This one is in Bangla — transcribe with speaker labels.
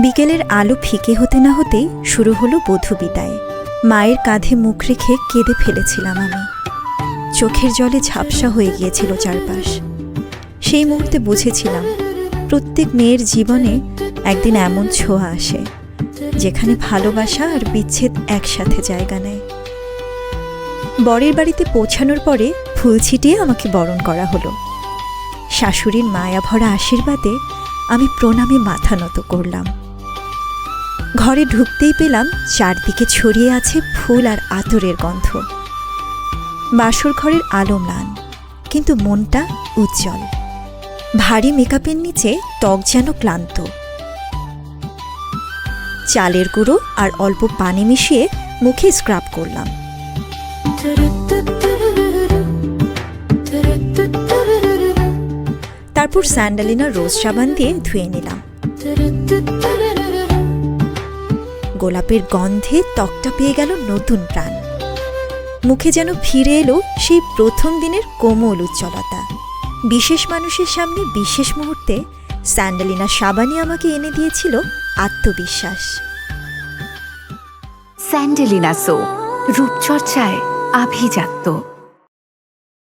Speaker 1: বিকেলের আলো ফিকে হতে না হতেই শুরু হলো বধূ বিদায়। মায়ের কাঁধে মুখ রেখে কেঁদে ফেলেছিলাম আমি। চোখের জলে ঝাপসা হয়ে গিয়েছিল চারপাশ। সেই মুহূর্তে বুঝেছিলাম প্রত্যেক মেয়ের জীবনে একদিন এমন ছোঁয়া আসে যেখানে ভালোবাসা আর বিচ্ছেদ একসাথে জায়গা নেয়। বরের বাড়িতে পৌঁছানোর পরে ফুল ছিটিয়ে আমাকে বরণ করা হলো। শাশুড়ির মায়াভরা আশীর্বাদে আমি প্রণামে মাথা নত করলাম। ঘরে ঢুকতেই পেলাম চারদিকে ছড়িয়ে আছে ফুল আর আতরের গন্ধ। বাসর ঘরের আলো ম্লান, কিন্তু মনটা উজ্জ্বল। ভারী মেকআপের নিচে ত্বক যেন ক্লান্ত। চালের গুঁড়ো আর অল্প পানি মিশিয়ে মুখে স্ক্রাব করলাম। তারপর স্যান্ডালিনা রোজ সাবান দিয়ে ধুয়ে নিলাম। গোলাপের গন্ধে ত্বকটা পেয়ে গেল নতুন প্রাণ। মুখে যেন ফিরে এলো সেই প্রথম দিনের কোমল উজ্জ্বলতা। বিশেষ মানুষের সামনে বিশেষ মুহূর্তে স্যান্ডালিনা সাবানই আমাকে এনে দিয়েছিল আত্মবিশ্বাস।
Speaker 2: স্যান্ডেলিনা সো, রূপচর্চায় আভিজাত্য।